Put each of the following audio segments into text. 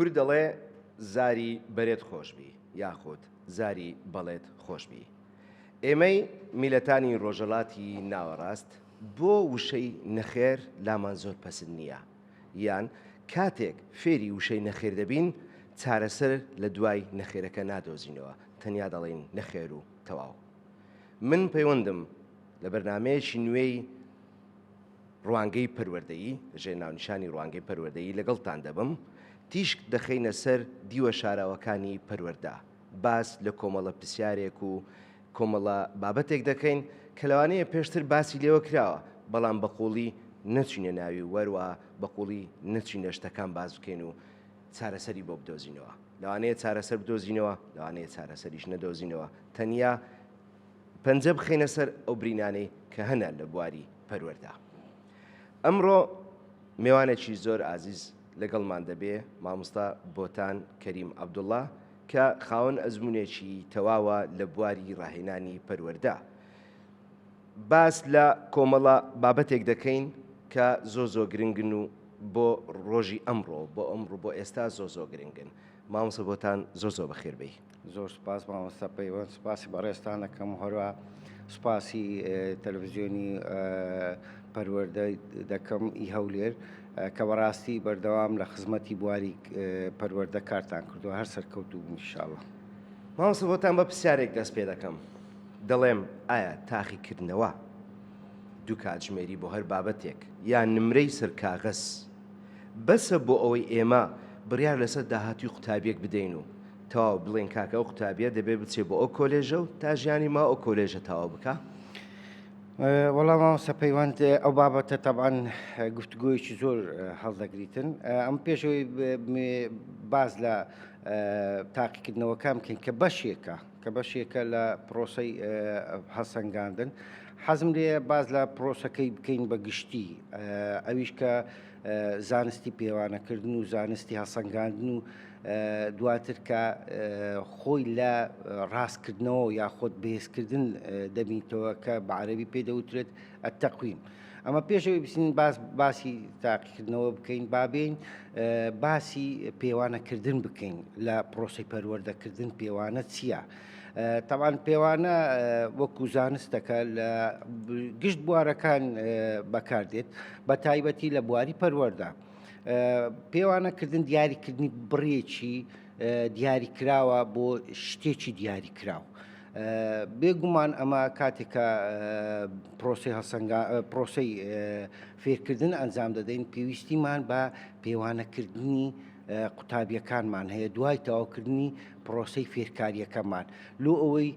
کورد دەڵێ زاری بەرێت خۆشبی یاخود زاری بەڵێت خۆشبی. ئێمەی میلەتانی ڕۆژەڵاتی ناوەڕاست بۆ وشەی نەخێر لامان زۆر پەسند نییە، یان کاتێک فێری وشەی نەخێر دەبین چارەسەر لە دوای نەخێرەکە نادۆزینەوە، تەنیا دەڵێن نەخێر و تەواو. من پەیوەندم لە بەرنامەیەکی نوێی ڕوانگەی پەروەردەیی لەژێر ناونیشانی ڕوانگەی پەروەردەیی لەگەڵتان دەبم، تیشک دەخەینە سەر دیوە شاراوەکانی پەروەردە، باس لە کۆمەڵە پرسیارێک و کۆمەڵە بابەتێک دەکەین کە لەوانەیە پێشتر باسی لێوە کراوە، بەڵام بەقوڵی نەچینە ناوی وەروە بەقوڵی نەچینە شتەکان باز بکەین و چارەسەری بۆ بدۆزینەوە. لەوانەیە چارەسەر بدۆزینەوە، لەوانەیە چارەسەریش نەدۆزینەوە، تەنیا پەنجە بخەینە سەر ئەو برینانەی کە هەنە لە بواری پەروەردە. ئەمڕۆ میوانێکی زۆر ئازیز لەگەڵمان دەبێ، مامۆستا بۆتان کەریم عەبدوڵڵا کە خاوەن ئەزموونێکی تەواوە لە بواری ڕاهێنانی پەروەردە. باس لە کۆمەڵە بابەتێک دەکەین کە زۆ گرنگن و بۆ ڕۆژی ئەمڕۆ بۆ ئێستا زۆ گرنگن. مامۆستا بۆتان زۆ بەخێربێی. زۆر سپاس مامۆستا پەیوەند، سپاسی بەڕێستان دەکەم، هەروە سپاسی تەلەڤیزیۆنی پەروەردە دەکەم ئی هەولێر کە بەڕاستی بەردەوام لە خزمەتی بواری پەروەردە کارتان کردووە، هەر سەرکەوتوو بوون ئینشاڵڵا. مامۆستا بۆتان بە پرسیارێک دەست پێ دەکەم، دەڵێم ئایا تاقیکردنەوە دوو کاتژمێری بۆ هەر بابەتێک یان نمرەی سەر کاغەز بەسە بۆ ئەوەی ئێمە بڕیار لەسەر داهاتوی قوتابیەک بدەین و تەواو بڵێن کاکە ئەو قوتابیە دەبێت بچێ بۆ ئەو کۆلێژە و تا ژیانی ما ئەو کۆلێژە تەواو بکە؟ وەڵام مامۆستا پەیوەند ئەو بابەتە تەبعاً گفتوگۆیەکی زۆر هەڵدەگریتن. ئەم پێشەوەی باز لە تاقیکردنەوەکان بکەین کە بەشێکە لە پرۆسەی هەڵسەنگاندن. حەزم لێ باز لە پرۆسەکەی بکەین بە گشتی، ئەویش کە زانستی پێوانەکردن و زانستی هەڵسەنگاندن و دواتر کە خۆی لە ڕاستکردنەوە یاخۆت بەهێزکردن دەبیتەوە کە بە عەرەبی پێدەوترێت ئەتەقویم. ئەمە پێشەوەی بچین باسی تاقیکردنەوە بکەین، بابین باسی پێوانەکردن بکەین لە پرۆسەی پەروەردەکردن. پێوانە چییە؟ تەبعاً پێوانە وەکو زانستەکە لە گشت بوارەکان بەکاردێت، بە تایبەتی لە بواری پەروەردە. پێوانەکردن دیاریکردنی بڕێکی دیاریکراوە بۆ شتێکی دیاریکراو. بێگومان ئەمە کاتێکە پرۆسەی فێرکردن ئەنجام دەدەین، پێویستیمان بە پێوانەکردنی قوتابیەکانمان هەیە دوای تەواوکردنی پرۆسەی فێرکاریەکەمان، لۆ ئەوەی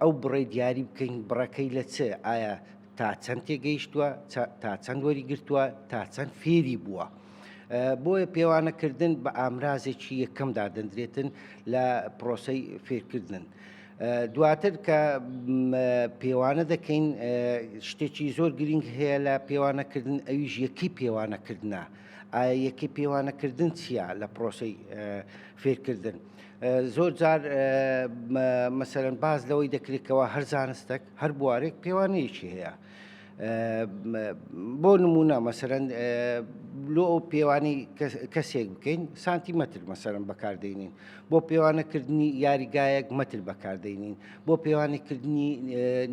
ئەو بڕێ دیاری بکەین بڕەکەی لە چ، ئایا تا چەند تێگەیشتووە، تا چەند وەریگرتووە، تا چەند فێری بووە. بۆیە پێوانەکردن بە ئامرازێکی یەکەمدا دەندرێتن لە پرۆسەی فێرکردن. دواتر کە پێوانە دەکەین، شتێکی زۆر گرنگ هەیە لە پێوانەکردن، ئەویش یەکی پێوانەکردنە. ئایا یەکی پێوانەکردن چییە لە پرۆسەی فێرکردن؟ زۆر جار مەسەلەن باز لەوەی دەکرێتەوە هەر زانستێک هەر بوارێک پێوانەیەکی هەیە. بۆ نمونە مەسەلەن لۆ ئەو پێوانی کەسێک بکەین سانتیمەتر مەسەلەن بەکاردەینین، بۆ پێوانەکردنی یاریگایەک مەتر بەکاردەینین، بۆ پێوانەکردنی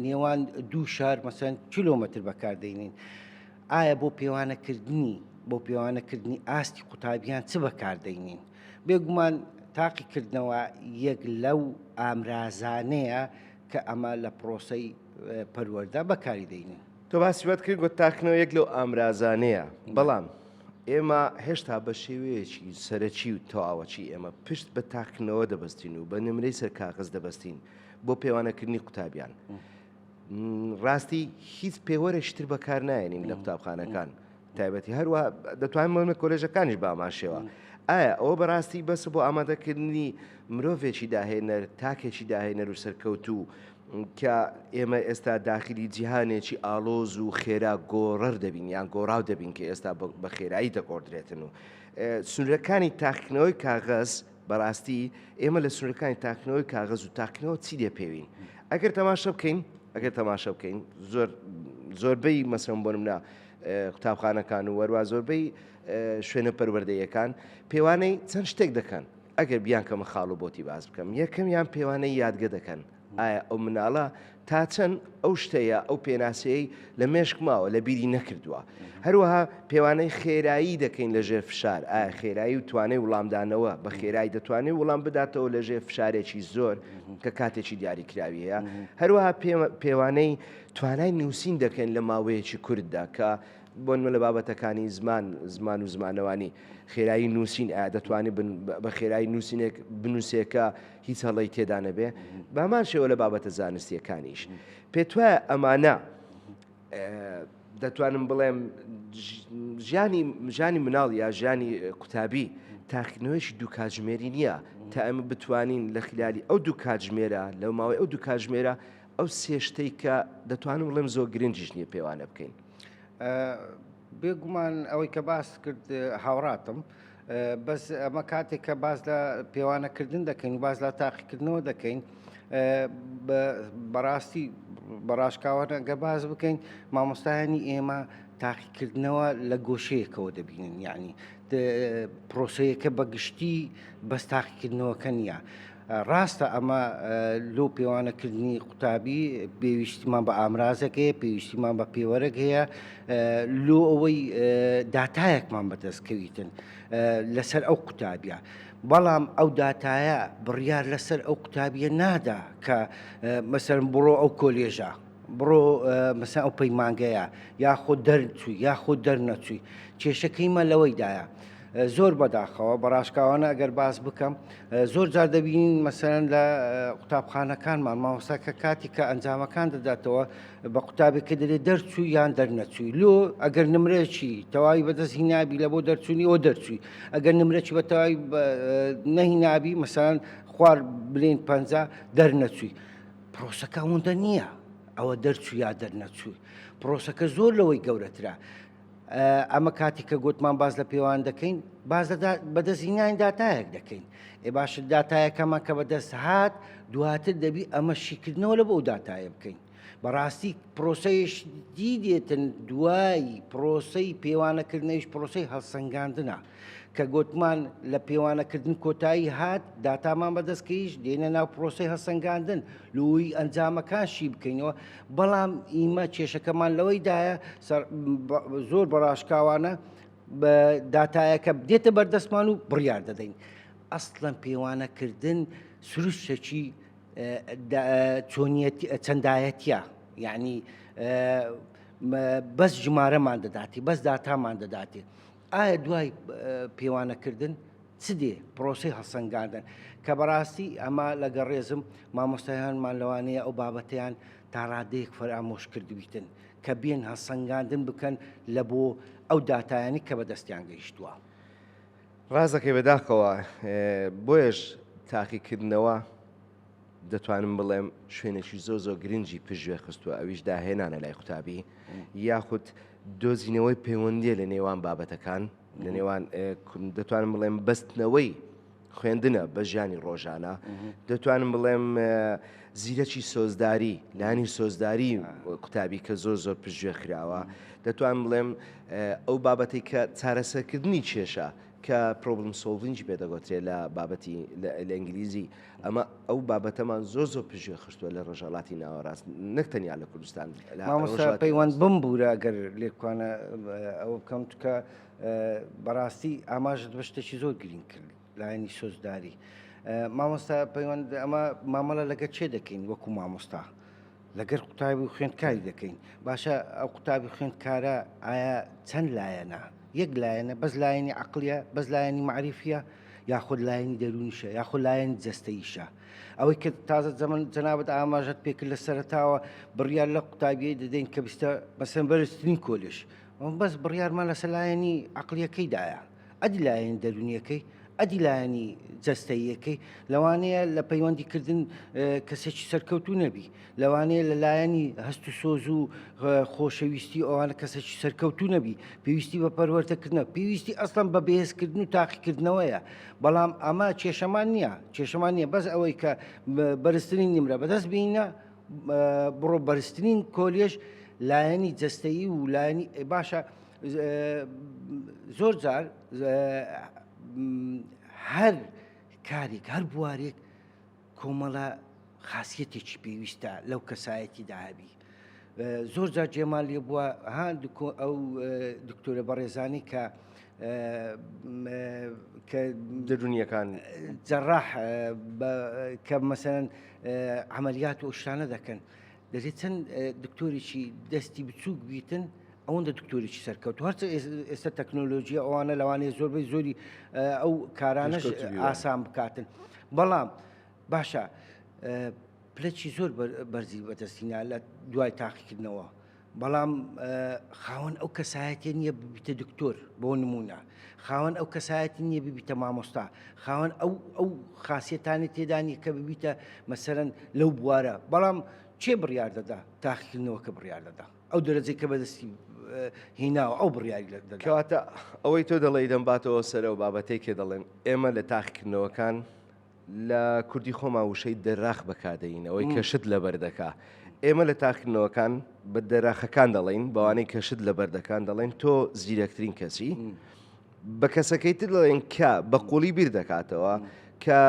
نێوان دوو شار مەسەلەن کیلۆمەتر بەکاردەینین. ئایا بۆ پێوانەکردنی ئاستی قوتابیان چ بەکاردەینین؟ بێگومان تاقیکردنەوە یەک لەو ئامرازانەیە کە ئەمە لە پرۆسەی پەروەردە بەکاری دەینین. تۆ باسی وات کرد گوت تاقیکردنەوە یەک لەو ئامرازانەیە، بەڵام ئێمە هێشتا بە شێوەیەکی سەرەکی و تەواوەتی ئێمە پشت بە تاقیکردنەوە دەبەستین و بە نمرەی سەر کاغەز دەبەستین بۆ پێوانەکردنی قوتابیان. ڕاستی هیچ پێوەرێکتر بەکار نایێنین لە قوتابخانەکان، تایبەتی هەروە دەتوانین بڵێمە کۆلێژەکانیش باماشێوە. ئایا ئەوە بەڕاستی بەس بۆ ئامادەکردنی مرۆڤێکی داهێنەر، تاکێکی داهێنەر و سەرکەوتوو کە ئێمە ئێستا داخلی جیهانێکی ئاڵۆز و خێرا گۆڕەر دەبین یان گۆڕاو دەبین کە ئێستا بە خێرایی دەگۆڕدرێتن و سنوورەکانی تاقیکردنەوەی کاغەز بەڕاستی ئێمە لە سنوورەکانی تاقیکردنەوەی کاغەز و تاقیکردنەوە چی دەپێوین؟ ئەگەر تەماشا بکەین زۆربەی مەسەڵەن بۆ نمونە قوتابخانەکان و وەروە زۆربەی شوێنە پەروەردەیەکان پێوانەی چەند شتێک دەکەن ئەگەر بیان کەمە خاڵ و بۆتی باز بکەم یەکەمیان پێوانەی یادگە دەکەن ئایا ئەو مناڵە تا چەند ئەو شتەیە ئەو پێناسەیەی لە مێشک ماوە لە بیری نەکردووە هەروەها پێوانەی خێرایی دەکەین لە ژێر فشار ئایا خێرایی و توانەی وڵامدانەوە بە خێرایی دەتوانێت وڵام بداتەوە لە ژێر فشارێکی زۆر کە کاتێکی دیاریکراویەیە هەروەها پێوانەی توانای نووسین دەکەین لە ماوەیەکی کورددا کە بۆن لە بابەتەکانی زمان و زمانەوانی خێرایی نووسین ئایا دەتوانێت بە خێرایی نووسینێک بنووسێکە هیچ هەڵی تێدا نەبێ بامان شێوە لە بابەتە زانستیەکانیش پێت وایە ئەمانە دەتوانم بڵێم ژیانی مناڵ یا ژیانی قوتابی تاقیکردنەوەیشی دوو کاتژمێری نییە تا ئەمە بتوانین لە خلالی ئەو دوو کاتژمێرە لەو ماوەی ئەو دوو کاتژمێرە ئەو سێشتەی کە دەتوانم بڵێم زۆر گرنگیش نییە پێوانە بکەین. بێگومان ئەوەی کە باس کرد هاوڕاتم بەس ئەمە کاتێک کە باز لە پێوانەکردن دەکەین و باز لە تاقیکردنەوە دەکەین بەڕاستی بەڕاشکاوانە گە باز بکەین مامۆستایانی ئێمە تاقیکردنەوە لە گۆشەیەکەوە دەبینن یعنی پرۆسەیەکە بەگشتی بەس تاقیکردنەوەکە نییە. ڕاستە ئەمە لۆ پێوانەکردنی قوتابی پێویستیمان بە ئامرازێک هەیە پێویستیمان بە پێوەرەك هەیە لۆ ئەوەی داتایەکمان بەدەستکەویتن لەسەر ئەو قوتابیە بەڵام ئەو داتایە بڕیار لەسەر ئەو قوتابیە نادا کە مەسەرم بڕۆ ئەو کۆلێژە بڕۆ مەسا ئەو پەیمانگەیە یاخۆ دەرچووی یاخۆ دەرنەچووی کێشەکەیمە لەوەیدایە زۆر بەداخەوە بەڕاشکاوانە ئەگەر باس بکەم زۆر جار دەبینین مەسەرەن لە قوتابخانەکانمان مامۆستاکە کاتی کە ئەنجامەکان دەداتەوە بە قوتابێککە دەرێت دەرچووی یان دەرنەچووی لۆ ئەگەر نمرێکی تەواوی بەدەست هینابی لە بۆ دەرچوونی ئەو دەرچووی ئەگەر نمرێکی بە تەواوی نەهینابی مەسەرەن خوار بلێن پ دەرنەچووی پرۆسەکە ئەوەندە نییە ئەوە دەرچوو یا دەرنەچووی پرۆسەکە زۆر لەوەی گەورەترە. ئەمە کاتی کە گوتمان باز لە پێوان دەکەین باز بەدەستهێنانی داتایەک دەکەین باشە داتایەکەمان کە بەدەست هات دواتر دەبی ئەمە شیکردنەوە لە بۆ داتایە بکەین بەڕاستی پرۆسەیەش دیدێتن دوایی پرۆسەی پێوانەکردنەوەیش پرۆسەی هەڵسەنگاندنە کە گوتمان لە پێوانەکردن کۆتایی هات داتامان بەدەستکەیش دێنە ناو پرۆسەی هەڵسەنگاندن لۆی ئەنجامەکانشی بکەینەوە بەڵام ئیمە کێشەکەمان لەوەیدایە زۆر بەڕاشکاوانە بە داتایەکە دێتە بەردەستمان و بڕیار دەدەین ئەسڵەن پێوانەکردن سروشتێکی چەندایەتیە یعنی بەس ژمارەمان دەداتی بەس داتامان دەداتی ئایا دوای پێوانەکردن چ دێ پرۆسی هەڵسەنگاندن کە بەڕاستی ئەمە لەگەڵ ڕێزم مامۆستایانمان لەوانەیە ئەو بابەتیان تا ڕادەیەک فەرامۆش کردویتن کە بێن هەڵسەنگاندن بکەن لە بۆ ئەو داتایانی کە بەدەستیان گەیشتووە. ڕازەکەی بەداخەوە بۆیش تاقیکردنەوە دەتوانم بڵێم شوێنێکی زۆر گرنگی پژوێ خستووە ئەویش داهێنانە لای قوتابی یاخود دۆزینەوەی پەیوەندیە لە نێوان بابەتەکان لە نێوان دەتوانم بڵێم بەستنەوەی خوێندنە بە ژیانی ڕۆژانە دەتوانم بڵێم زیرەکی سۆزداری لانی سۆزداری قوتابی کە زۆر پژوێ خراوە دەتوانم بڵێم ئەو بابەتی کە چارەسەرکردنی کێشە کە پرۆبلم سۆڵڤینگی پێدەگوترێت لە بابەتی لە ئینگلیزی ئەمە ئەو بابەتەمان زۆر پژوێ خستووە لە ڕۆژهەڵاتی ناوەڕاست نەکتەنیا لە کوردستان مامۆستا پەیوەند بم بوورە ئەگەر لێکوانە ئەوە بکەم کە بەڕاستی ئاماژت بە شتێکی زۆر گرنگ کرد لایەنی سۆزداری مامۆستا پەیوەند ئەمە مامەڵە لەگەر چێ دەکەین وەکو مامۆستا لەگەر قوتابی و خوێندکاری دەکەین باشە ئەو قوتابی خوێندکارە ئایا چەند لایەنە یەک لایەنە بەس لایەنی عەقلیە بەس لایەنی معریفیە یاخود لایەنی دەرونیشە یاخود لایەنی جەستەییشە ئەوەی کە تازە زەمن جەنابەت ئاماژەت پێکرد لە سەرەتاوە بڕیار لە قوتابیەی دەدەین کە بیستە مەسەن بەرزترین کۆلێژ بەس بڕیارمان لەسەر لایەنی عەقلیەکەیدایە ئەدی لایەنی دەرونیەکەی ئەدی لایەنی جەستەییەکەی لەوانەیە لە پەیوەندیکردن کەسێکی سەرکەوتوو نەبی لەوانەیە لە لایەنی هەست و سۆز و خۆشەویستی ئەوانە کەسێکی سەرکەوتوو نەبی پێویستی بە پەروەردەکردنە پێویستی ئەسڵەن بە بەهێزکردن و تاقیکردنەوەیە بەڵام ئەمە کێشەمان نییە بەس ئەوەی کە بەرزترین نمرە بەدەست بینە بڕۆ بەرزترین کۆلێژ لایەنی جەستەیی و لایەنی باشە زۆر جار هەر کارێک هەر بوارێک کۆمەڵە خاصیەتێکی پێویستە لەو کەسایەتی داهبی. زۆر جار جێمان لێ بووە ئەو دکتۆرە بەڕێزانی کە دەرونیەکان جەڕاح کە مەسەرەن عملیات و شتانە دەکەن دەرێت چەند دکتۆرێکی دەستی بچووک بیتن ئەوەندە دکتۆرێکی سەرکەوت هەرچە ئێستا تەکنۆلۆژیە ئەوانە لەوانەیە زۆربەی زۆری ئەو کارانەش ئاسان بکاتن. بەڵام باشە پلەکی زۆر بەرزی بەدەستینا لە دوای تاقیکردنەوە، بەڵام خاوەن ئەو کەسایەتی نییە ببیتە دکتۆر بۆ نمونە، خاوەن ئەو کەسایەتی نییە ببیتە مامۆستا، خاوەن ئەو خاصیەتانی تێدانی کە ببیتە مەسەرەن لەو بوارە. بەڵام چێ بڕیار دەدا تاقیکردنەوە کە بڕیار دەدا ئەو دەرەجەی کە بەدەستی هیناوە ئەو بڕیاری دەدا. کەواتە ئەوەی تۆ دەڵێ دەمباتەوە سەرە و بابەتەی کێ دەڵێن ئێمە لە تاقیکردنەوەکان لە کوردی خۆما وشەی دەراخ بەکادەین ئەوەی کەشت لەبەر دەکا. ئێمە لە تاقیکردنەوەکان بە دەراخەکان دەڵێن بەوانەی کەشت لەبەر دەکان دەڵێن تۆ زیرەکترین کەسی بە کەسەکەی تر دەڵێن کە بە قوڵی بیر دەکاتەوە کە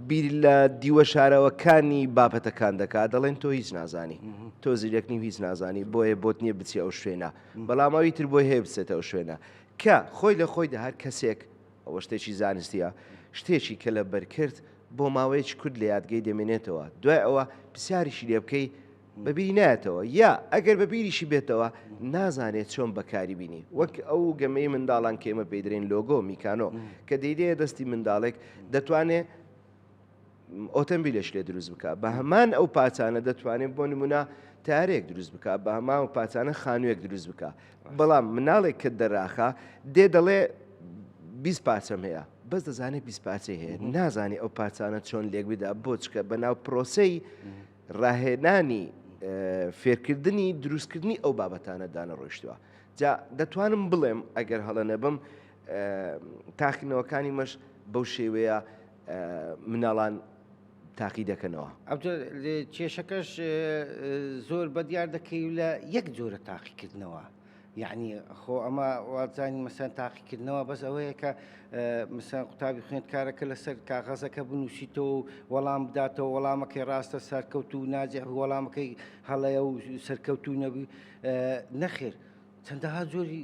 بیر لە دیوە شارەوەکانی بابەتەکان دەکات دەڵێن تۆ هیچ نازانی، تۆ زیرەکنی هیچ نازانی بۆیە بۆت نییە بچی ئەو شوێنە، بەڵام ئەوی تر بۆی هەیە بچێتە ئەو شوێنە کە خۆی لە خۆی هەر کەسێک ئەوە شتێکی زانستیە شتێکی کە لە بەرکرد بۆ ماوەیەکی کورد لە یادگەی دەمێنێتەوە دوای ئەوە پرسیاریشی لێ بکەی بەبیری نایەتەوە یا ئەگەر بەبیریشی بێتەوە نازانێت چۆن بەکاری بینی وەک ئەو گەمەی منداڵان کە ئێمە پێی دەرێن لۆگۆ میکانۆ کە دەیدەیە دەستی منداڵێک دەتوانێت ئۆتۆمبیلش لێ دروست بکە بە هەمان ئەو پاچانە دەتوانێت بۆ نمونە تارێک دروست بکە بە هەمان ئەو پاچانە خانوویەک دروست بکە. بەڵام مناڵێک کە دەراخە دەڵێ 20 پارچەم هەیە بەس دەزانێت 20 پارچەی هەیە نازانێت ئەو پارچانە چۆن لێک بدا بۆچکە بەناو پرۆسەی ڕاهێنانی فێرکردنی دروستکردنی ئەو بابەتانە دانەڕۆیشتووە. جا دەتوانم بڵێم ئەگەر هەڵە نەبم تاقیکردنەوەکانی مەش بەو شێوەیە مناڵان تاقی دەکەنەوە. کێشەکەش زۆر بەدیار دەکەی لە یەک جۆرە تاقیکردنەوە. یعنی خۆ ئەمە وازانی مەسەن تاقیکردنەوە بەس ئەوەیە کە مەسەن قوتابی خوێندکارەکە لەسەر کاغەزەکە بنووسیتەوە وەڵام بداتەوە وەڵامەکەی ڕاستە سەرکەوت و ناجح وەڵامەکەی هەڵەیە و سەرکەوتو نەبی نەخێر. چەندەها جۆری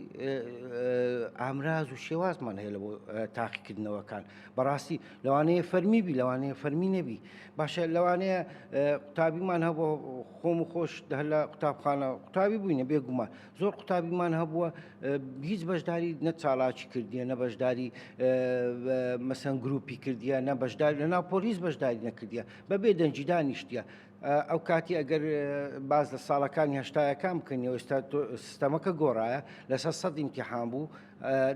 ئامراز و شێوازمان هەیە لە بۆ تاقیکردنەوەکان بەڕاستی لەوانەیە فەرمی بی لەوانەیە فەرمی نەبی باشە لەوانەیە قوتابیمان هەبووە خۆم و خۆش لە قوتابخانە قوتابی بووینە بێگومان زۆر قوتابیمان هەبووە هیچ بەشداری نە چالاکی کردیە نە بەشداری مەسەن گروپی کردیە نە بەشداری لەناو پۆلیس بەشداری نەکردیە بەبێ دەنجیدانی شتیە. ئەو کاتی ئەگەر باز لە ساڵەکانی هەشتایەکان بکەنیەوە ئێستا سیستەمەکە گۆڕایە لەسەر 100 ئیمتیحان بوو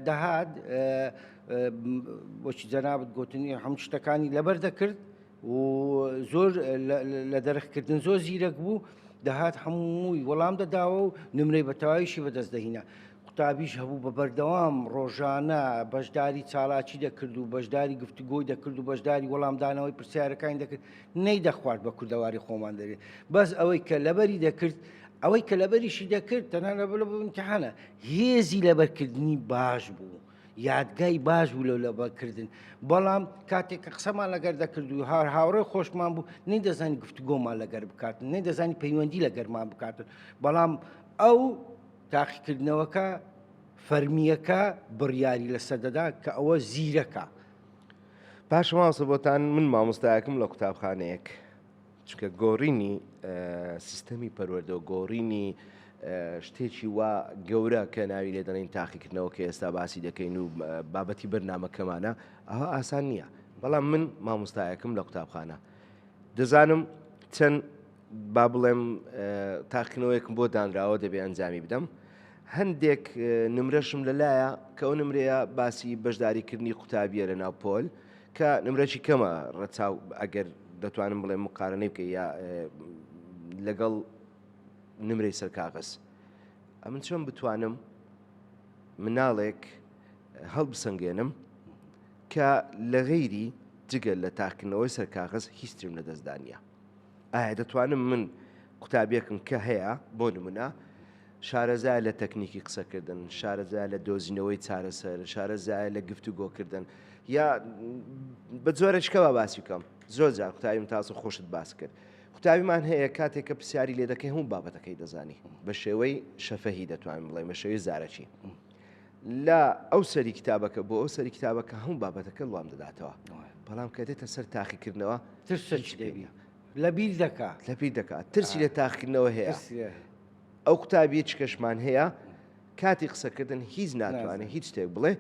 دەهات بۆچی جەنابەت گوتنی هەموو شتەکانی لەبەر دەکرد و زۆر لە دەرەخکردن زۆر زیرەک بوو دەهات هەمووی وەڵام دەداوە و نمرەی بەتەواییشی بەدەست دەهینە. قوتابیش هەبوو بە بەردەوام ڕۆژانە بەشداری چالاکی دەکرد و بەشداری گفتوگۆی دەکرد و بەشداری وەڵامدانەوەی پرسیارەکانی دەکرد نەی دەخوارد بە کوردەواری خۆمان دەرێت بەس ئەوەی کە لەبەری دەکرد ئەوەی کە لەبەریشی دەکرد تەنها لەبەر ئیمتیحانە هێزی لەبەرکردنی باش بوو یادگای باش بوو لەو لەبەرکردن. بەڵام کاتێک کە قسەمان لەگەر دەکرد و هاوڕێ خۆشمان بوو نەی دەزانی گفتوگۆمان لەگەر بکاتن نەی دەزانی پەیوەندی لەگەرمان بکاتن بەڵام ئەو تاقیکردنەوەکە فەرمیەکە بڕیاری لەسەردەدا کە ئەوە زیرەکە. پاش ماوەسە بۆتان من مامۆستایەکەم لە قوتابخانەیەک چونکە گۆڕینی سیستەمی پەروەردە و گۆڕینی شتێکی وا گەورە کە ناوی لێ دەڵێن تاقیکردنەوە کە ئێستا باسی دەکەین و بابەتی بەرنامەکەمانە ئەوە ئاسان نییە. بەڵام من مامۆستایەکەم لە قوتابخانە دەزانم چەند با بڵێم تاقیکردنەوەیەکم بۆ دانراوە دەبێ ئەنجامی بدەم. هەندێک نمرەشم لەلایە کە ئەو نمرەیە باسی بەشداریکردنی قوتابیە لە ناو پۆل کە نمرەی کەمە ڕەچاو ئەگەر دەتوانم بڵێم مقارنەی بکە یا لەگەڵ نمرەی سەرکاغز ئەمن چۆن بتوانم مناڵێک هەڵبسەنگێنم کە لە غەیری جگەل لە تاقیکردنەوەی سەرکاغز هیچ ترم لەدەستدانە. ئایا دەتوانم من قوتابیەکم کە هەیە بۆ نمونە شارەزای لە تەکنیکی قسەکردن، شارەزای لە دۆزینەوەی چارەسەر، شارەزای لە گفتوگۆکردن یا بە جۆرەشکەوە باسی بکەم. زۆر جار قوتابیم تاسو خۆشت باس کرد. قوتابیمان هەیە کاتێک کە پرسیاری لێ دەکەی هەموو بابەتەکەی دەزانی بە شێوەی شەفەهی دەتوانین بڵێ بە شێوەی زارەکی. لە ئەو سەری کتابەکە بۆ ئەو سەری کتابەکە هەموو بابەتەکە وڵام دەداتەوە. بەڵام کە دێتە سەر تاقیکردنەوە ترسێکی دەبی لە بیر دەکات لە بیر دەکات ترسی لە تاقیکردنەوە هەیە. ئەو قوتابیە چ کەشمان هەیە کاتی قسەکردن هیچ ناتوانێت هیچ شتێک بڵێ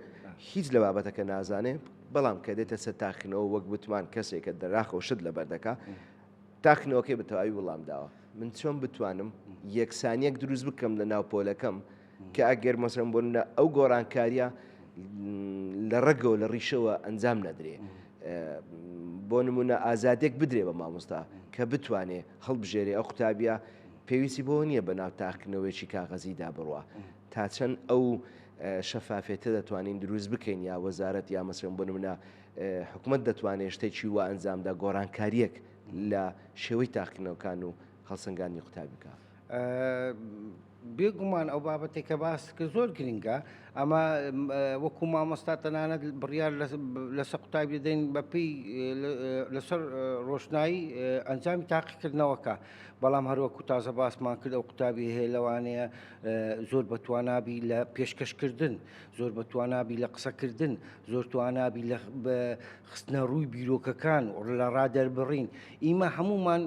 هیچ لە بابەتەکە نازانێ بەڵام کە دێتە سەر تاقیکردنەوە وەک بتمان کەسێکە دەراخەوە شت لە بەردەکە تاقیکردنەوەکەی بە تەواوی وەڵام داوە. من چۆن بتوانم یەکسانیەک دروست بکەم لە ناو پۆلەکەم کە ئەگەر مەسەڵەن بۆ ئەو گۆڕانکاریە لە ڕەگەوە لە ڕیشەوە ئەنجام نەدرێ. بۆ نمونە ئازادێک بدرێ بە مامۆستا کە بتوانێ هەڵبژێرێ ئەو قوتابیە پێویستی بۆ نییە بە ناو تاقیکردنەوەیکی کاغەزیدا بڕوە تا چەند ئەو شەفافێتە دەتوانین دروست بکەین یا وەزارەت یا مەسەڵەن بۆ نمونە حکوومەت دەتوانێت شتێکی وە ئەنجامدا گۆڕانکاریەک لە شێوەی تاقیکردنەوەکان و هەڵسەنگانی قوتابی بکە. بێگومان ئەو بابەتێکە باس کە زۆر گرنگە ئەمە وەکو مامۆستا تەنانەت بڕیار لەسەر قوتابی دەدەین بەپێی لەسەر ڕۆشنایی ئەنجامی تاقیکردنەوەکە. بەڵام هەروەکو تازە باسمان کرد ئەو قوتابی هەیە لەوانەیە زۆر بەتوانابی لە پێشکەشکردن، زۆر بەتوانابی لە قسەکردن، زۆر توانابی لە خستنە ڕووی بیرۆکەکان لە ڕادەربڕین. ئیمە هەمومان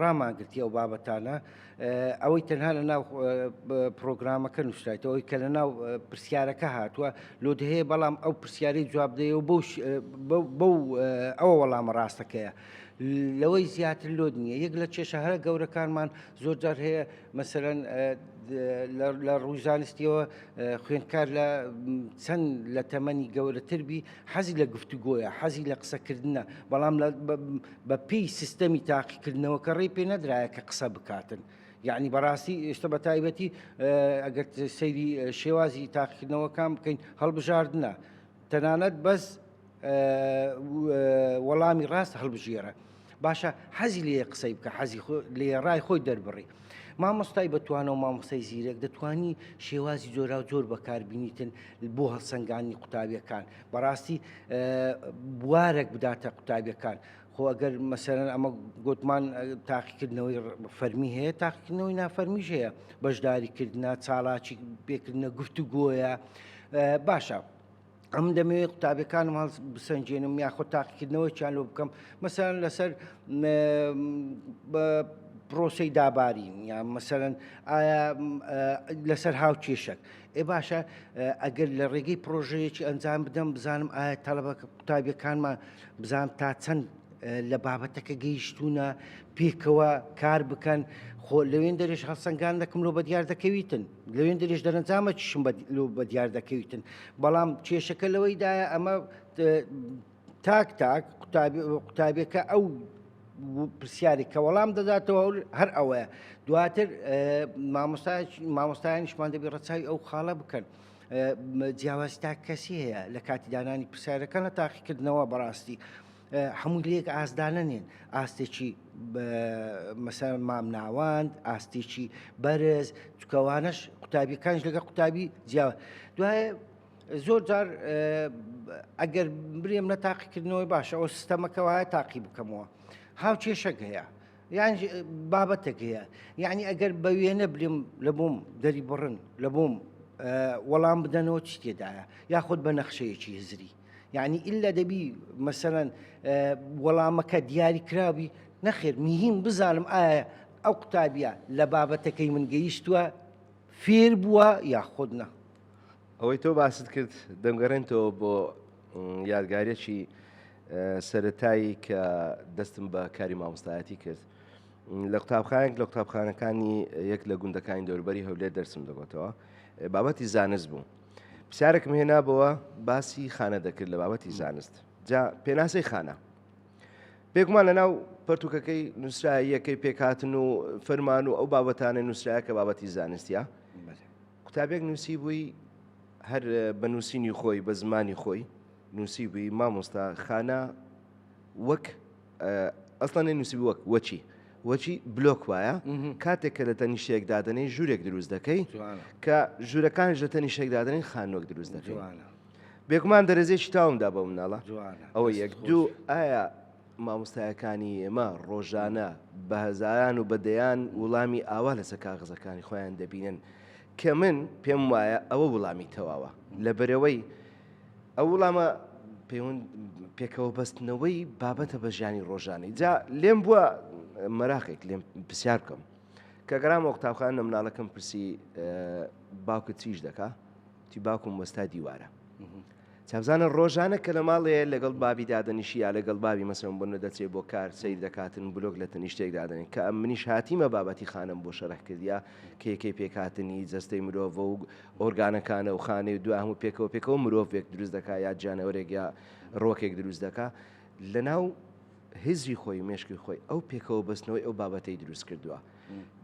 ڕاماگرتی ئەو بابەتانە ئەوەی تەنها لە ناو پرۆگرامەکە نووسرایێتەوە ئەوەی کە لە ناو پرسیارەکە هاتووە لۆ دەهەیە بەڵام ئەو پرسیارەی جواب دەیە و بەو ئەوە وەڵامە ڕاستەکەیە. لەوەی زیاتر لۆ نییە. یەک لە کێشە هەرە گەورەکانمان زۆر جار هەیە مەسەرەن لە ڕوویزانستیەوە خوێندکار لە چەند لە تەمەنی گەورەتربی حەزی لە گفتوگۆیە حەزی لە قسەکردنە بەڵام بە پێی سیستەمی تاقیکردنەوەکە ڕێی پێ نەدرایە کە قسە بکاتن. یعنی بەڕاستی ئێستا بە تایبەتی ئەگەر سەیری شێوازی تاقیکردنەوەکان بکەین هەڵبژاردنە تەنانەت بەس وەڵامی ڕاست هەڵبژێرە. باشە حەزی لێ قسەی بکە حەزی لێ ڕای خۆی دەربڕی. مامۆستای بەتوانە و مامۆستای زیرەک دەتوانی شێوازی جۆرا و جۆر بەکاربینیتن بۆ هەڵسەنگانی قوتابیەکان بەڕاستی بوارێک بداتە قوتابیەکان. خۆ ئەگەر مەسەرەن ئەمە گوتمان تاقیکردنەوەی فەرمی هەیە تاقیکردنەوەی نافەرمیش هەیە بەشداریکردنە چالاکی پێکردنە گفتوگۆیە. باشە ئەم دەمەوێت قوتابیەکانم هەڵ بسەنجێنم یاخۆ تاقیکردنەوەیان لۆ بکەم مەسەرەن لەسەر پرۆسەی دابارین یا مەسەرەن ئایا لەسەر هاوکێشەک. باشە ئەگەر لە ڕێگەی پرۆژەیەکی ئەنجام بدەم بزانم ئایا تەڵەبە قوتابیەکانمان بزانم تا چەند لە بابەتەکە گەیشتونە پێکەوە کار بکەن. خۆ لەوێن دەرێژ هەڵسەنگان دەکەم لۆ بە دیار دەکەویتن لەوێن دەرێژ دەرەنجامە چشم لۆ بە دیار دەکەویتن. بەڵام کێشەکە لەوەیدایە ئەمە تاک قوتابیەکە ئەو پرسیاری کە وەڵام دەداتەوە هەر ئەوەیە دواتر مامۆستایانیشمان دەبێت ڕەچاوی ئەو خاڵە بکەن. جیاوازی تا کەسی هەیە لە کاتی دانانی پرسیارەکە لە تاقیکردنەوە بەڕاستی هەمووی لێک ئاسدانە نێن ئاستێکی مەسەر مام ناواند ئاستێکی بەرز چکەوانش قوتابیەکانش لەگە قوتابی جیاوە. دوایە زۆر جار ئەگەر برێم لە تاقیکردنەوەی باشە ئەو سیستەمەکەوایە تاقی بکەمەوە هاوکێشەک هەیە یان بابەتێک هەیە یعنی ئەگەر بە وێنە برێم لە بۆم دەری بڕن لە بۆم وەڵام بدەنەوە چ تێدایە یاخود بە نەخشەیەکی هزری یعنی ئللا دەبی مەسەرەن وەڵامەکە دیاری کراوی نەخێر میهیم بزانم ئایا ئەو قوتابیە لە بابەتەکەی من گەیشتووە فێر بووە یاخود نە. ئەوەی تۆ باست کرد دەمگەڕێنەوە بۆ یادگارێکی سەرەتایی کە دەستم بە کاری مامۆستایەتی کرد لە قوتابخانێک لە قوتابخانەکانی یەک لە گوندەکانی دەوروبەری هەولێر دەرسم دەگۆتەوە بابەتی زانست بوو. پرسیارێکم هێنابەوە باسی خانە دەکرد لە بابەتی زانست جا پێناسەی خانە پێکمان لە ناو پەرتوکەکەی نووسراییەکەی پێکهاتن و فەرمان و ئەو بابەتانە نووسرایە کە بابەتی زانستیە قوتابێک نووسی بووی هەر بە نووسینی خۆی بە زمانی خۆی نووسی بووی مامۆستا خانە وەک ئەسڵان نووسی وەک وەچی وەچی بلۆک وایە کاتێک کە لە تەنیشتێک دادنەی ژوورێک دروست دەکەی کە ژوورەکان لە تەنیشتێک دادنەی خانۆک دروست دەکەی بێگومان دەرەزێکی تاومدا بە مناڵە ئەوە یەک دوو ئایا مامۆستایەکانی ئێمە ڕۆژانە بە هەزاران و بەدەیان وڵامی ئاوا لەسەر کاغزەکانی خۆیان دەبینن کە من پێم وایە ئەوە وڵامی تەواوە لەبەرەوەی ئەو وڵامە پەیوەند پێکەوە بەستنەوەی بابەتە بە ژیانی ڕۆژانەی جا لێم بووە مەراقێک لێم پرسیار بکەم کە گەرام قوتابخانە لە مناڵەکەم پرسی باوکت چیش دەکا تی باوکم وەستا دیوارە چابزانە ڕۆژانە کە لە ماڵەیە لەگەڵ بابی دادەنیشی یا لەگەڵ بابی مەسەڵەن بۆ دەچێت بۆ کار سیر دەکاتن بلۆک لە تەنیشتێک دادنین کە ئەم منیش هاتیمە بابەتی خانم بۆ شەرح کردیا کێکەی پێکاتنی جەستەی مرۆڤ و ئۆرگانەکانە و خانەی و دو هەموو پێکەوە مرۆڤێک دروست دەکا یا جانەوەرێک یا ڕۆکێک دروست دەکا لەناو هزری خۆی مێشکی خۆی ئەو پێکەوە بەستنەوەی ئەو بابەتەی دروست کردووە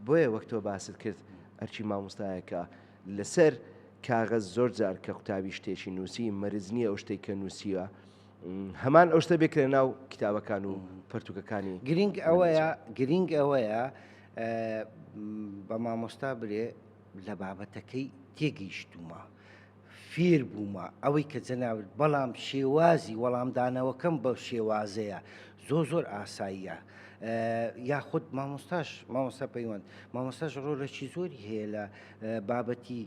بۆیە وەک تۆ باست کرد ئەرچی مامۆستایەکە لەسەر کاغەز زۆر جار کە قوتابی شتێکی نووسی مەرز نییە ئەو شتێک کە نووسیوە هەمان ئەو شتە بێکرێ ناو کتابەکان و پەرتوکەکانی گرنگ ئەوەیە بە مامۆستا برێ لە بابەتەکەی تێگەیشتومە فێر بوومە ئەوەی کە جەناوت بەڵام شێوازی وەڵامدانەوەکەم بە شێوازەیە زۆر ئاساییە یاخود مامۆستا پەیوەند مامۆستاش ڕۆلێکی زۆری هەیە لە بابەتی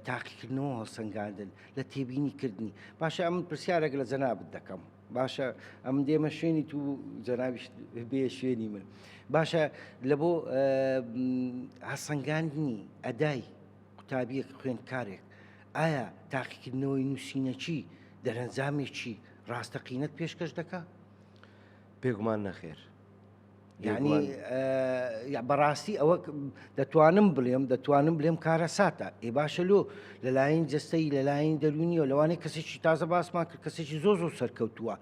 تاقیکردنەوە هەڵسەنگاندن لە تێبینیکردنی باشە ئەم پرسیارێک لە جەنابت دەکەم باشە ئەم دێمە شوێنی تو جەنابیش بێ شوێنی من باشە لە بۆ هەڵسەنگاندنی ئەدای قوتابیەک خوێندکارێک ئایا تاقیکردنەوەی نووسینەچی دەرەنجامێکی ڕاستەقینەت پێشکەش دەکا؟ بێگومان نەخێر یعنی بەڕاستی ئەوە دەتوانم بڵێم کارە ساتە ئێ باشە لۆ لەلایەن جەستەی لەلایەن دەرونی و لەوانەیە کەسێکی تازە باسمان کرد کەسێکی زۆر سەرکەوتووە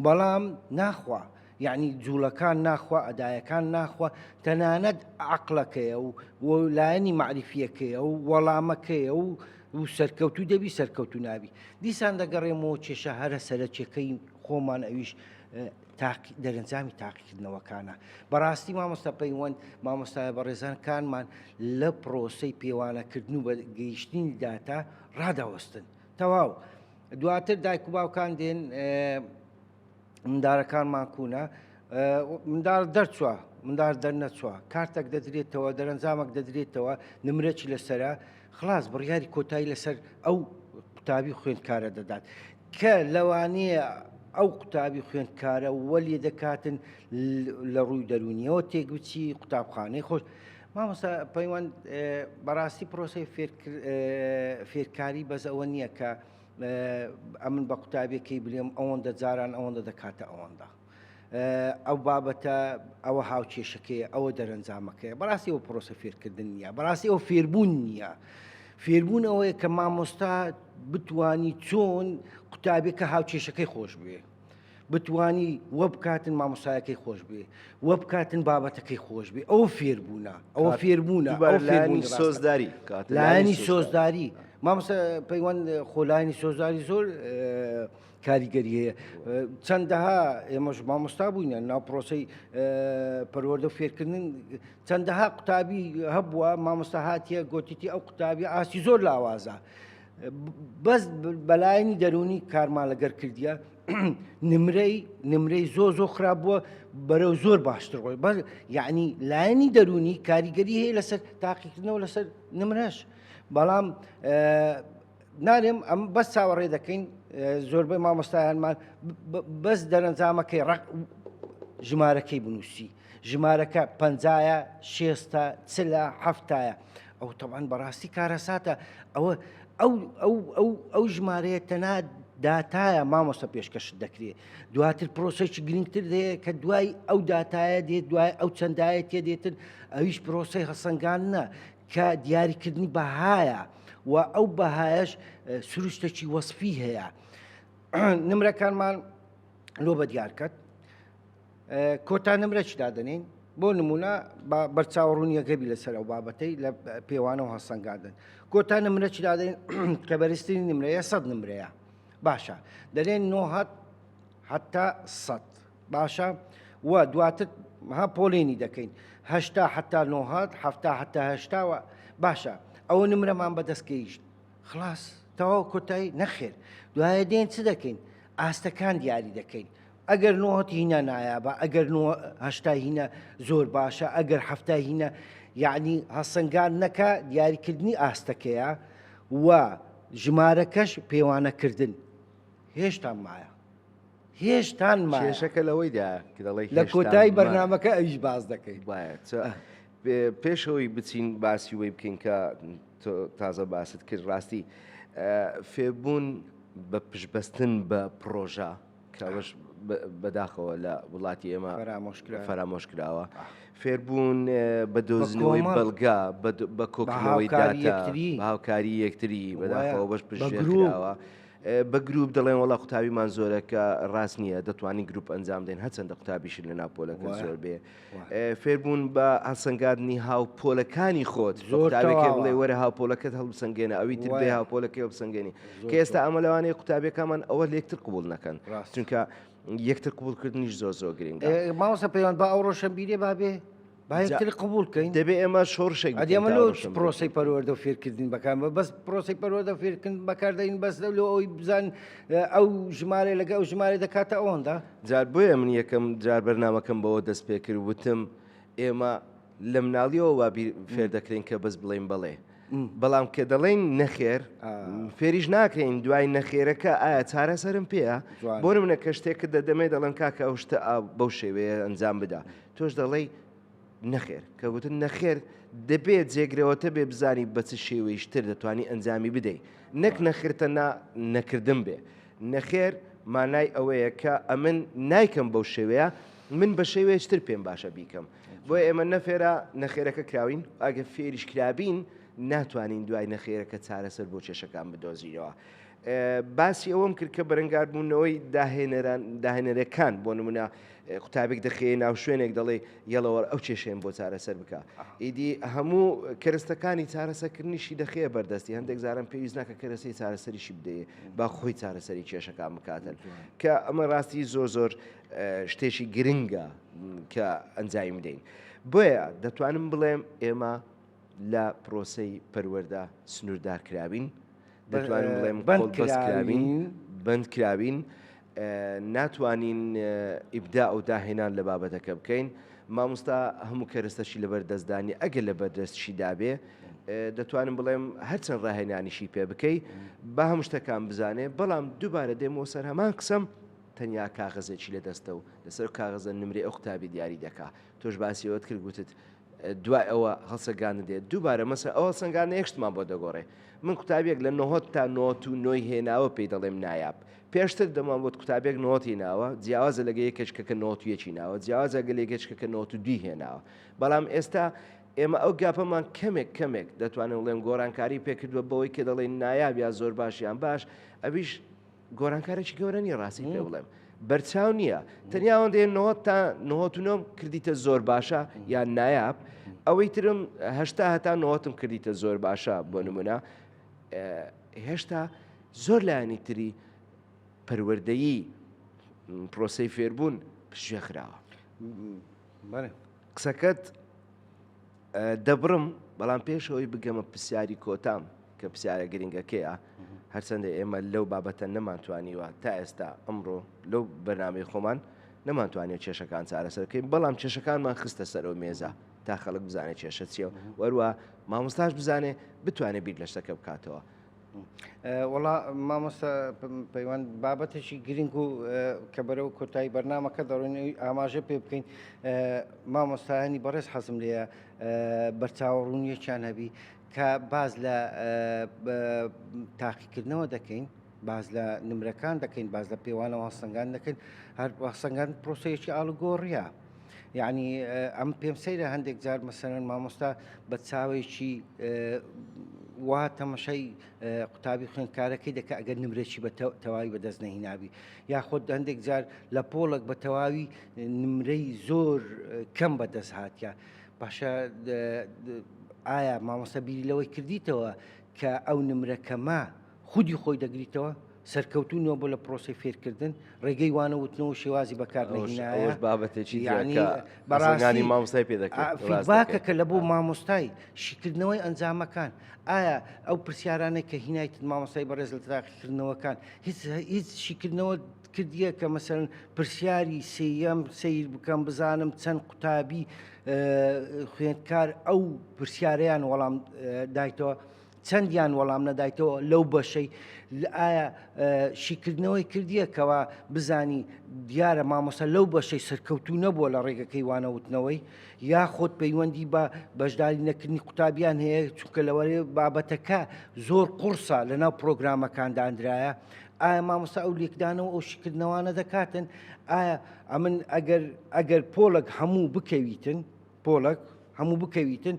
بەڵام ناخوا یعنی جوولەکان ناخوا ئەدایەکان ناخوا تەنانەت عەقڵەکەیە و لایەنی معریفیەکەیە و وەڵامەکەیە و سەرکەوتوو دەبی سەرکەوتوو نابی دیسان دەگەڕێمەوە کێشە هەرە سەرچێکەی خۆمان ئەویش دەرەنجامی تاقیکردنەوەکانە بەڕاستی مامۆستا پەیوەند مامۆستایە بەڕێزانکانمان لە پرۆسەی پێوانەکردن و بە گەیشتنی داتا ڕادەوەستن تەواو دواتر دایک و باوکان دێن مندارەکانمان کوونە مندار دەرچووە مندار دەرنەچووە کارتێک دەدرێتەوە دەرەنجامێک دەدرێتەوە نمرەی لەسەرە خلاص بڕیاری کۆتایی لەسەر ئەو قوتابی خوێندکارە دەدات کە لەوانەیە ئەو قوتابی خوێندکارە وەلی دەکاتن لە ڕووی دەرونیەوە تێگوچی قوتابخانەی خۆش مامۆستا پەیوەند بەڕاستی پرۆسەی فێرکاری بەس ئەوە نییە کە ئەمن بە قوتابیەکەی بلێم ئەوەندە جاران ئەوەندە دەکاتە ئەوەندە ئەو بابەتە ئەوە هاوکێشەکەیە ئەوە دەرەنجامەکەیە بەڕاستی ئەو پرۆسە فێرکردن نییە بەڕاستی ئەو فێربوون نییە فێربوون ئەوەیە کە مامۆستا بتوانی چۆن قوتابێکە هاوکێشەکەی خۆش بێ بتوانی وە بکاتن مامۆستایەکەی خۆش بێ وە بکاتن بابەتەکەی خۆش بێ ئەو فێربوونە ئەوە فێربوونە سۆزداری لایەنی سۆزداری مامۆستا پەیوەند خۆلایەنی سۆزداری زۆر کاریگەری هەیە چەندەها ئێمەش مامۆستا بووینە ناو پرۆسەی پەروەردە و فێرکردن چەندەها قوتابی هەبووە مامۆستا هاتیە گوتیتی ئەو قوتابی ئاسی زۆر لاوازە بەس بەلایەنی دەرونی کارمان لەگەر کردیە نمرەی زۆر خراپ بووە بەرەو زۆر باشتر ڕۆی یعنی لایەنی دەرونی کاریگەری هەیە لەسەر تاقیکردنەوە لەسەر نمرەش بەڵام نارێم ئەم بەس چاوەڕێ دەکەین زۆربەی مامۆستایانمان بەس دەرەنجامەکەی ژمارەکەی بنووسی ژمارەکە 50 60 70 ئەو تەوان بەڕاستی کارە ساتە ئەوە ئەو ژمارەیە تەنها داتایە مامۆستا پێشکەشت دەکرێت دواتر پرۆسەیەکی گرنگتر دەیە کە دوای ئەو داتایە دێت دوای ئەو چەندایە تێدێتن ئەویش پرۆسەی هەسەنگاندنە کە دیاریکردنی بەهایە و ئەو بەهایەش سروشتێکی وەسفی هەیە نمرەکانمان لۆ بە دیارکەت کۆتا نمرەی دادەنین بۆ نمونە بەرچاوڕوونیەکەبی لەسەر ئەو بابەتەی لە پێوانە و هەڵسەنگاندن کۆتا نمرەی دادەین کە بەرزترین نمرەیە 100 نمرەیە باشە دەڵێن 90 حتا 100 باشە و دواتر ها پۆلێنی دەکەین هەشتا حتا نۆهات هەفتا حتا هەشتاوە باشە ئەوە نمرەمان بەدەستکەیشت خلاص تەواو کۆتایی نەخێر دوایە دێن چ دەکەین ئاستەکان دیاری دەکەین ئەگەر نۆهەتی هینە نایابە ئەگەر هەشتا هینە زۆر باشە ئەگەر هەفتا هینە یعنی هەسەنگان نەکە دیاریکردنی ئاستەکەیە و ژمارەکەش پێوانەکردن هێشتان مایە هێشتان کێشەکە لەوەیدا کە دەڵێ لە کۆتایی بەرنامەکە ئەویش باز دەکەیت پێشەوەی بچین باسی وەی بکەین کە تازە باست کرد ڕاستی فێبوون بە پشبەستن بە پرۆژە کەوەش بەداخەوە لە وڵاتی ئێمە فەرامۆش کراوە فێربوون بە دۆزنەوەی بەڵگا بە کۆکردنەوەی داتا هاوکاری یەکتری بەداخەوە بەش پشتراوە بە گروپ دەڵێن وڵا قوتابیمان زۆرە کە ڕاست نییە دەتوانین گروپ ئەنجام دێن هەچەندە قوتابیش لە ناپۆلەکە زۆر بێ فێربوون بە هەسەنگاردنی هاوپۆلەکانی خۆت قوتابێکی بڵێ وەرە هاوپۆلەکەت هەڵبسەنگێنە ئەوی تر بێ هاوپۆلەکەی هەڵبسەنگێنی کە ئێستا ئەمە لەوانەیە قوتابیەکەمان ئەوە لێکتر قبول نەکەن چونکە یەکتر قبولکردنیش زۆر گرنگە ماوەسە پەیوەند بە ئەو ڕۆشنبیرێ بابێ باەکتر قبولکەین دەبێ ئێمە شۆڕشێک ئەمە لەو پرۆسی پەروەردە و فێرکردن بەکار بەس پرۆسی پەروەردە فێرکردن بەکاردەین بەس لە ئەوی بزان ئەو ژمارە لەگە ئەو ژمارە دەکاتە ئەوەندا جار بۆیە من یەکەم جار بەرنامەکەم بەوە دەست پێ کرد وتم ئێمە لە مناڵیەوە وا فێر دەکرێن کە بەس بڵێن بڵێ بەڵام کە دەڵێن نەخێر فێریش ناکەین دوای نەخێرەکە ئایا چارەسەرم پێە بۆ منە کە شتێکە دەدەمێ دەڵێن کاکە ئەو شتە بەو شێوەیە ئەنجام بدا تۆش دەڵێ نەخێر کە وتن نەخێر دەبێت جێگرەوەتە بێ بزانی بە چ شێوەیشتر دەتوانی ئەنجامی بدەیت نەک نەخرتە نەکردن بێ نەخێر مانای ئەوەیە کە ئەمن نایکەم بەو شێوەیە من بە شێوەیەشتر پێم باشە بیکەم بۆیە ئێمە نەفێرە نەخێرەکە کراوین ئەگە فێریش کرابین ناتوانین دوای نەخێرەکە چارەسەر بۆ کێشەکان بدۆزیرەوە باسی ئەوەم کرد کە بەرەنگاربوونەوەی داهێنەرەکان بۆ نمونە قوتابێک دەخێ ناو شوێنێک دەڵێ یەڵەوە ئەو کێشێن بۆ چارەسەر بکە ئیدی هەموو کەرستەکانی چارەسەرکردنیشی دەخەیە بەردەستی هەندێک زارم پێویست ناکە کەرەسەی چارەسەریشی بدەیە با خۆی چارەسەری کێشەکان بکاتن کە ئەمە ڕاستی زۆر شتێکی گرنگە کە ئەنجامی بدەین بۆیە دەتوانم بڵێم ئێمە لە پرۆسەی پەروەردە سنووردار کرابین دەتوانم بڵێم بند کرابین ناتوانین ئیبدا و داهێنان لە بابەتەکە بکەین مامۆستا هەموو کەرەستەشی لەبەر دەستدانی ئەگەر لە بەردەستشی دابێ دەتوانم بڵێم هەرچەند ڕاهێنانیشی پێ بکەی بە هەموو شتەکان بزانێ بەڵام دووبارە دێمەوە سەر هەمان قسەم تەنیا کاغەزێکی لە دەستە و لەسەر کاغەزە نمرێ ئەو قوتابی دیاری دەکا تۆش باسی ئەوت کرد گوتت دوای ئەوە هەڵسەگان دێت دووبارە مەسە ئەوە سنگان یەکشتمان بۆ دەگۆڕێ من قوتابێک لە 90 تا 99 هێناوە پێی دەڵێم نایاب پێشتر دەمان بۆ قوتابێک 90 هێناوە جیاوازە لەگە یەکێچکەکە 91 ناوە جیاوازە گەل یەکێچکەکە 92 هێناوە بەڵام ئێستا ئێمە ئەو گاپەمان کەمێک دەتوانین بڵێم گۆڕانکاری پێکردووە بەوەی کە دەڵێن نایاب یا زۆر باشیان باش ئەویش گۆڕانکارێکی گەورە نیە ڕاستی پێ بڵێم بەرچاو نییە تەنیاوە دێن 90 تا 99 کردیتە زۆر باشە یان نایاب ئەوەی ترم هەشتا هەتا 90م کردیتە زۆر باشە بۆ نمونە هێشتا زۆر لایەنی تری پەروەردەیی پرۆسەی فێربوون پشتگوێ خراوە قسەکەت دەبڕم بەڵام پێشەوەی بگەمە پرسیاری کۆتام کە پرسیارە گرنگەکەیە هەرچەندە ئێمە لەو بابەتە نەمانتوانیوە تا ئێستا ئەمڕۆ لەو بەرنامەی خۆمان نەمانتوانێت کێشەکان چارەسەرکەین بەڵام کێشەکانمان خستە سەرەوە مێزە تا خەڵک بزانێت کێشە چیە وەروە مامۆستاش بزانێ بتوانێت بیر لە شتەکە بکاتەوە وڵا مامۆستا پەیوەند بابەتێکی گرنگ و کە بەرەو کۆتایی بەرنامەکە دەڕۆینەوەی ئاماژە پێ بکەین مامۆستایانی بەڕێز حەزم لێە بەرچاوەڕوونیەکیان هەبی کە باز لە تاقیکردنەوە دەکەین باز لە نمرەکان دەکەین باز لە پێوانەوە هەڵسەنگان دەکەین هەر هەڵسەنگان پرۆسەیەکی ئاڵوگۆڕیە یعنی ئەم پێم سەیرە هەندێک جار مەسەرەن مامۆستا بە چاوێکی وا تەمەشای قوتابی خوێندکارەکەی دەکە ئەگەر نمرێکی بە تەواوی بەدەست نەهێنابی یاخۆت هەندێک جار لە پۆڵک بە تەواوی نمرەی زۆر کەم بەدەست هاتیە باشە ئایا مامۆستا بیری لەوەی کردیتەوە کە ئەو نمرەکەما خودی خۆی دەگریتەوە سەرکەوتونەوە بۆ لە پرۆسی فێرکردن ڕێگەی وانەوتنەوە شێوازی بەکارنەهێنایە ئەوش بابەتێکی یعنی بەڕاستی مامۆستای پێ دەکات فیدباکە کە لە بۆ مامۆستای شیکردنەوەی ئەنجامەکان ئایا ئەو پرسیارانەی کە هینایت مامۆستای بەڕێز لە تاقیکردنەوەکان هیچ شیکردنەوە کردیە کە مەسەرەن پرسیاری سێیەم سیر بکەم بزانم چەند قوتابی خوێندکار ئەو پرسیارەیان وەڵام دایتەوە چەندیان وەڵام نەدایتەوە لەو بەشەی ئایا شیکردنەوەی کردیە کەوا بزانی دیارە مامۆستا لەو بەشەی سەرکەوتوو نەبووە لە ڕێگەکەی وانەوتنەوەی یا خۆت پەیوەندی بە بەشداری نەکردنی قوتابیان هەیە چونکە لەوەرێ بابەتەکە زۆر قورسە لەناو پرۆگرامەکاندانرایە ئایا مامۆستا ئەو لێکدانەوە ئەو شیکردنەوانە دەکاتن ئایا ئەمن ئەگەر پۆلک هەموو بکەویتن پۆلک هەموو بکەویتن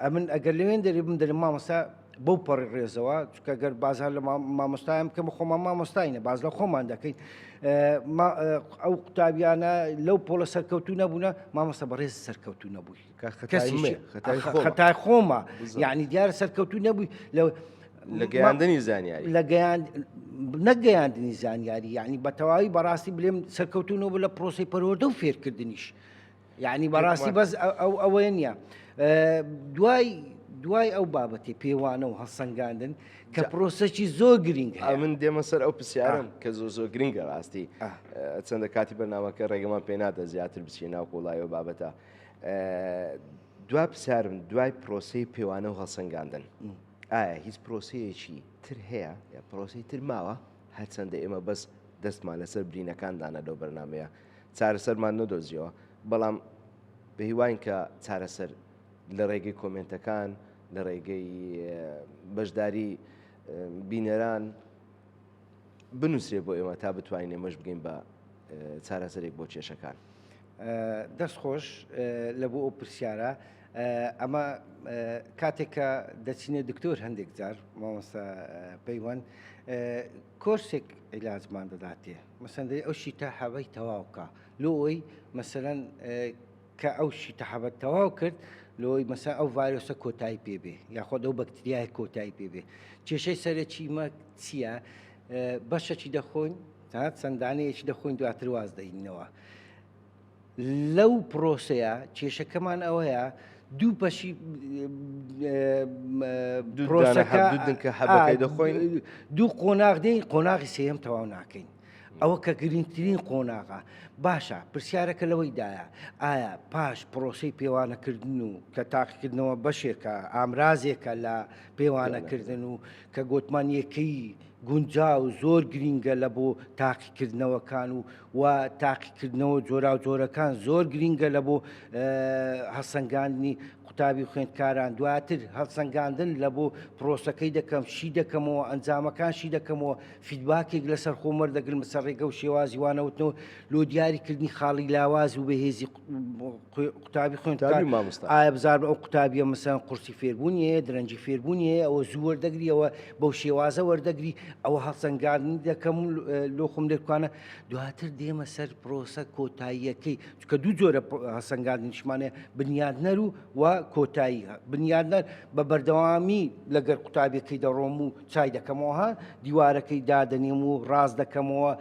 ئەمن ئەگەر لەوێن دەری بم دەرم مامۆستا بەو پەڕی ڕێزەوە چکە گەر بازار لە مامۆستایم کە خۆمان مامۆستاینە باز لە خۆمان دەکەین ئەو قوتابیانە لەو پۆلە سەرکەوتوو نەبوونە مامۆستا بەڕێز سەرکەوتوو نەبووی خەتای خۆمە یعنی دیارە سەرکەوتوو نەبووی لە گەیاندنی زانیاری نەگەیاندنی زانیاری یعنی بە تەواوی بەڕاستی بلێم سەرکەوتوونەوە لە پرۆسی پەروەردە و فێرکردنیش یعنی بەڕاستی بەس ئەوەیە نییە دوای ئەو بابەتی پێوانە و هەڵسەنگاندن کە پرۆسەکی زۆر گرنگ من دێمە سەر ئەو پرسیارم کە زۆر گرنگە ڕاستی چەندە کاتی بەرنامەکە ڕێگەمان پێ نادە زیاتر بچێ ناو کۆڵایەوە بابەتە دوای پرسیارم دوای پرۆسی پێوانە و هەڵسەنگاندن ئایا هیچ پرۆسەیەکی تر هەیە یا پرۆسی تر ماوە هەرچەندە ئێمە بەس دەستمان لەسەر برینەکاندانە لەو بەرنمەیە چارەسەرمان نەدۆزیەوە بەڵام بە هیوان کە چارەسەر لە ڕێگەی کۆمنتەکان لە ڕێگەی بەشداری بینەران بنووسێ بۆ ئێمە تا بتوانین ئێمەش بگەین بە چارەسەرێک بۆ کێشەکان دەستخۆش لە بۆ ئەو پرسیارە ئەمە کاتێککە دەچینە دکتۆر هەندێک جار مامۆستا پەیوەند کۆرسێک عیلاجمان دەداتێ مەسەندەی ئەو شی تا حەوەی تەواوکە لۆی مەسەرەن کە ئەو شی تەحەبەت تەواو کرد لۆی مەسا ئەو ڤایرۆسە کۆتایی پێبێ یاخۆ ئەو بەکتریای کۆتایی پێبێ کێشەی سەرەکیمە چییە بەشەکی دەخۆین تا چەندانەیەکی دەخۆین دواتر واز دەینەوە لەو پرۆسەیە کێشەکەمان ئەوەیە دوو بەشی پرۆسەکە حەبەکەی دەخۆین دوو قۆناغ دەین قۆناغی سێم تەواو ناکەین ئەوە کە گرنگترین قۆناغا باشە پرسیارەکە لەوەیدایە ئایا پاش پرۆسی پێوانەکردن و کە تاقیکردنەوە بەشێکە ئامرازێکە لە پێوانەکردن و کە گوتمانیەکەی گونجا و زۆر گرینگە لە بۆ تاقیکردنەوەکان و تاقیکردنەوە جۆرا و جۆرەکان زۆر گرینگە لە بۆ هەڵسەنگاندنی قوتابی خوێندکاران دواتر هەڵسەنگاندن لە بۆ پرۆسەکەی دەکەم شی دەکەمەوە ئەنجامەکان شی دەکەمەوە فیدباکێک لەسەر خۆمەر دەگرم سەر ڕێگە و شێوازی وانەوتنەوە لۆ دیاریکردنی خاڵی لاواز و بەهێزی قوتابی خوێندکار ئایا بزار ئەو قوتابیە مەسەن قورسی فێربوونیە درەنجی فێربوونیە ئەوە زوو وەردەگریەوە بەو شێوازە وەردەگری ئەوە هەڵسەنگاندنی دەکەم لۆ خۆم دەکوانە دواتر دێمە سەر پرۆسە کۆتاییەکەی چکە دوو جۆرە هەڵسەنگاندنیشمانەیە بنیادنەر و کۆتایی بنیادنەر بە بەردەوامی لەگەر قوتابیەکەی دەڕۆم و چای دەکەمەوە دیوارەکەی دادەنێم و ڕاست دەکەمەوە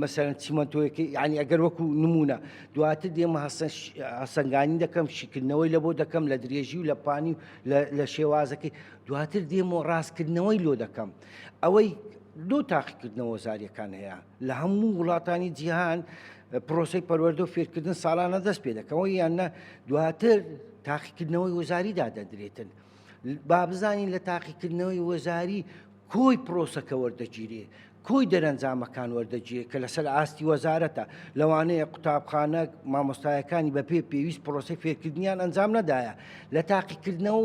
مەسەرەن چیمەنتۆیەکەی ینی ئەگەر وەکو نمونە دواتر دێمە هەسەنگانی دەکەم شیکردنەوەی لە بۆ دەکەم لە درێژی و لە پانی و لە شێوازەکەی دواتر دێمەوە ڕاستکردنەوەی لۆ دەکەم ئەوەی لۆ تاقیکردنەوە زاریەکان هەیە لە هەموو وڵاتانی جیهان پرۆسی پەروەردە و فێرکردن ساڵانە دەست پێ دەکەمەوە یانە دواتر تاقیکردنەوەی وەزاریدا دەدرێتن با بزانین لە تاقیکردنەوەی وەزاری کۆی پرۆسەکە وەردەگیرێ کۆی دەرەنجامەکان وەردەگیرێت کە لەسەر ئاستی وەزارەتە لەوانەیە قوتابخانە مامۆستایەکانی بەپێ پێویست پرۆسی فێرکردنیان ئەنجام نەدایە لە تاقیکردنەوە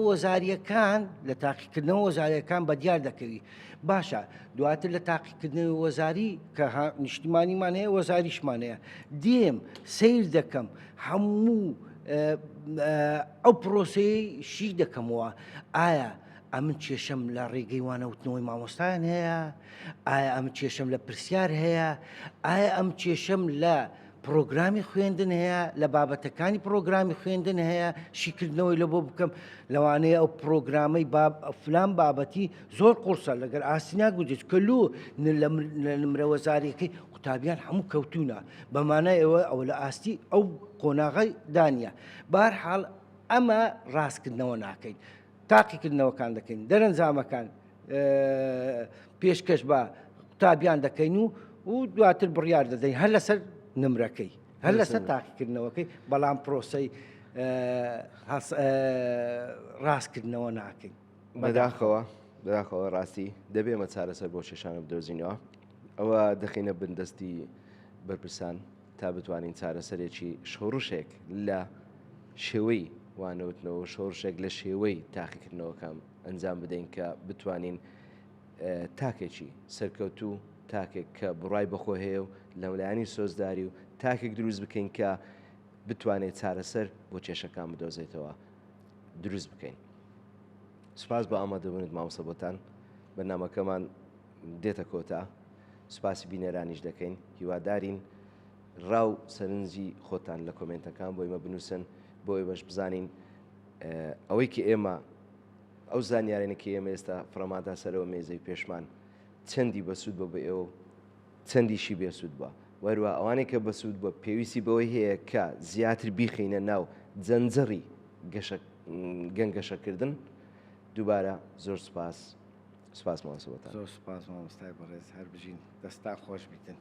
وەزاریەکان بەدیار دەکەوی باشە دواتر لە تاقیکردنەوەی وەزاری کە نیشتیمانیمان هەیە وەزاریشمان هەیە دێم سیر دەکەم هەموو ئەو پرۆسەی شی دەکەمەوە ئایا ئەمن کێشەم لە ڕێگەی وانەوتنەوەی مامۆستایان هەیە ئایا ئەم کێشەم لە پرسیار هەیە ئایا ئەم کێشەم لە پرۆگرامی خوێندن هەیە لە بابەتەکانی پرۆگرامی خوێندن هەیە شیکردنەوەی لە بۆ بکەم لەوانەیە ئەو پرۆگرامەی فلان بابەتی زۆر قورسە لەگەر ئاسینا گوجێت کەلو لە نمرەوەزارەکەی قوتابیان هەموو کەوتونە بەمانای ئەوە لە ئاستی ئەو قۆناغی دانیە بەهەرحاڵ ئەمە ڕاستکردنەوە ناکەین تاقیکردنەوەکان دەکەین دەرەنجامەکان پێشکەش بە قوتابیان دەکەین و دواتر بڕیار دەدەین هەر لەسەر نمرەکەی هەر لەسەر تاقیکردنەوەکەی بەڵام پرۆسەی ڕاستکردنەوە ناکەین بەداخەوە ڕاستی دەبێ ئەمە چارەسەر بۆ شێشانە بدۆزینەوە ئەوە دەخینە بندستی بەرپرسان تا بتوانین چارەسەرێکی شۆڕشێک لە شێوەی وانەوتنەوە شۆڕشێک لە شێوەی تاقیکردنەوەکەم ئەنجام بدەین کە بتوانین تاکێکی سەرکەوتوو تاکێک کە بڕای بەخۆ هەیە و لەولایانی سۆزداری و تاکێک دروست بکەین کە بتوانێت چارەسەر بۆ کێشەکان بدۆزێتەوە دروست بکەین. سوپاس بە ئامادەبوونت مامۆستا بۆتان بەرنامەکەمان دێتە کۆتا سوپاسی بینەرانیش دەکەین هیوادارین ڕاو سەرنجی خۆتان لە کۆمنتەکان بۆ ئێمە بنووسن بۆ ئێمەش بزانین ئەوەی کە ئێمە ئەو زانیارێنێکی ئێمە ئێستا فڕەمادا سەرەوە مێزەی پێشمان چەندی بەسوود بۆ بە ئێوە چەندیشی بێسوود بووە وەروە ئەوانێک کە بەسوود بۆ پێویستی بەوەی هەیە کە زیاتر بیخینە ناو جەنجەڕی گەنگەشەکردن دووبارە زۆر سوپاس مامۆستا بۆتان زۆر سوپاس مامۆستای بەڕێز هەر بژین دەستان خۆش بیتن